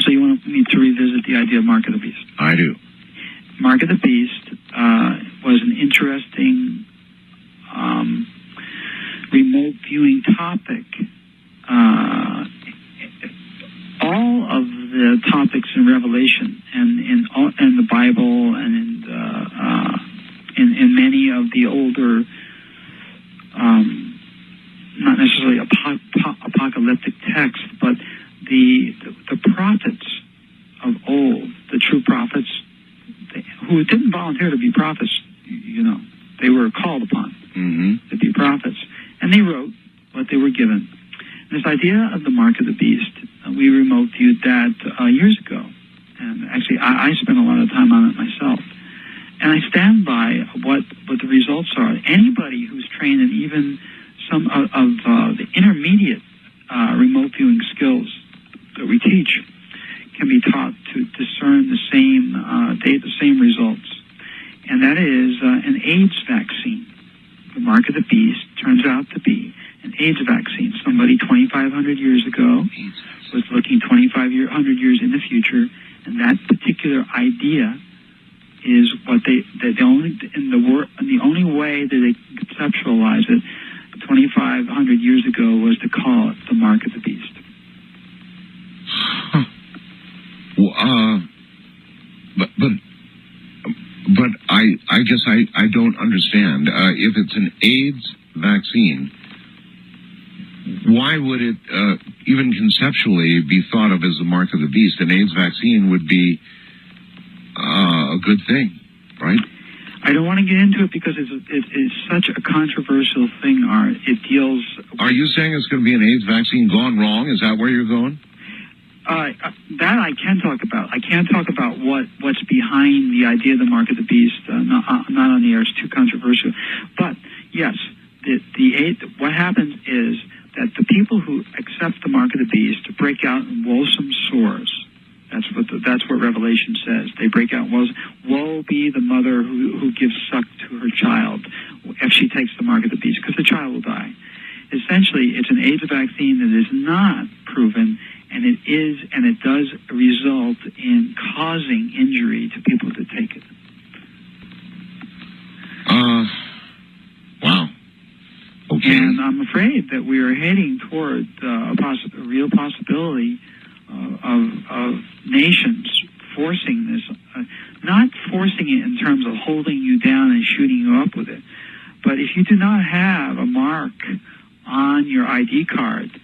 So you want me to revisit the idea of Mark of the Beast? I do. Mark of the Beast was an interesting remote viewing topic. All of the topics in Revelation and in the Bible and in many of the older, not necessarily apocalyptic texts, but the prophets of old, the true prophets, who didn't volunteer to be prophets, they were called upon to be prophets, and they wrote what they were given. This idea of the Mark of the Beast, we remote viewed that years ago, and actually I spent a lot of time on it myself, and I stand by what the results are. Anybody who's trained in even some of the intermediate remote viewing skills that we teach can be taught to discern the same results, and that is an AIDS vaccine. The Mark of the Beast turns out to be an AIDS vaccine. Somebody 2,500 years ago was looking 2,500 years in the future, and that particular idea is what the only way that they conceptualize it 2,500 years ago was to call it the Mark of the Beast. Well, but I guess I don't understand. If it's an AIDS vaccine, why would it even conceptually be thought of as the Mark of the Beast? An AIDS vaccine would be a good thing, right? I don't want to get into it because it's such a controversial thing, Art. It deals... Are you saying it's going to be an AIDS vaccine gone wrong? Is that where you're going? That I can talk about. I can't talk about what's behind the idea of the Mark of the Beast. Not on the air. It's too controversial. But yes, what happens is that the people who accept the Mark of the Beast break out in woesome sores. That's what Revelation says. They break out woes. Woe be the mother who gives suck to her child if she takes the Mark of the Beast, because the child will die. Essentially, it's an AIDS vaccine that is not proven, and it does result in causing injury to people that take it. Wow. Okay. And I'm afraid that we are heading toward a real possibility of nations forcing this, not forcing it in terms of holding you down and shooting you up with it, but if you do not have a mark on your ID card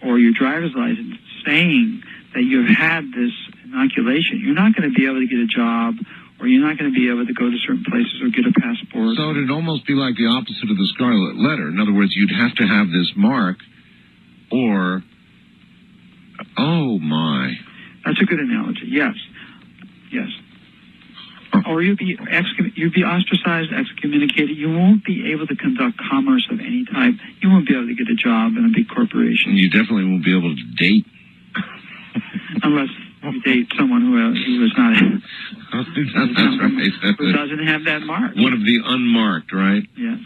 or your driver's license saying that you've had this inoculation, you're not going to be able to get a job, or you're not going to be able to go to certain places or get a passport. So it'd almost be like the opposite of the Scarlet Letter. In other words, you'd have to have this mark, or... Oh, my. That's a good analogy. Yes. Yes. Or you'd be ostracized, excommunicated. You won't be able to conduct commerce of any type. You won't be able to get a job in a big corporation. You definitely won't be able to date. Unless you date someone who is not... That's right. Who doesn't have that mark. One of the unmarked, right? Yes.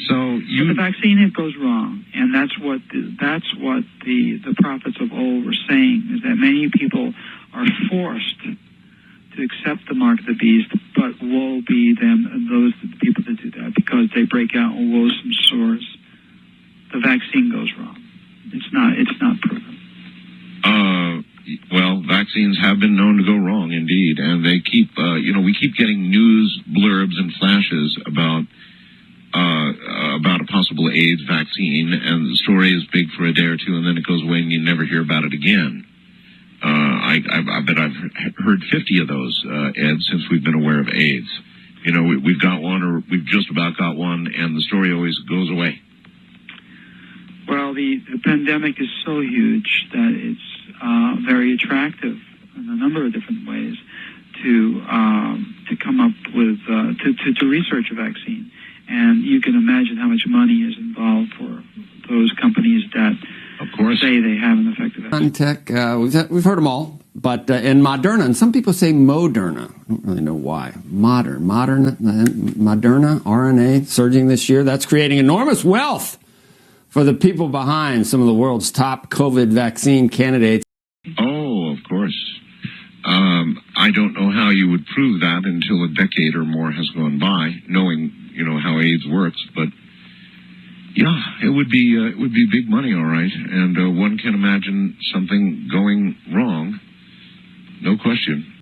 So the vaccine, it goes wrong, and that's what the prophets of old were saying, is that many people are forced to accept the Mark of the Beast, but woe be them and those people that do that, because they break out in woesome sores. The vaccine goes wrong. It's not proven. Well, vaccines have been known to go wrong, indeed, and they keep we keep getting news blurbs and flashes about a possible AIDS vaccine, and the story is big for a day or two, and then it goes away and you never hear about it again. I bet I've heard 50 of those, Ed, since we've been aware of AIDS. We've got one, or we've just about got one, and the story always goes away. Well, the pandemic is so huge that it's very attractive in a number of different ways to come up with to research a vaccine. And you can imagine how much money is involved for those companies that, of course, say they have an effective vaccine. Tech, we've heard them all, but in Moderna, and some people say Moderna. I don't really know why. Moderna, RNA surging this year. That's creating enormous wealth for the people behind some of the world's top COVID vaccine candidates. Oh, of course. course. I don't know how you would prove that until a decade or more has gone by, knowing, how AIDS works. But yeah, it would be big money, all right. And one can imagine something going wrong, no question.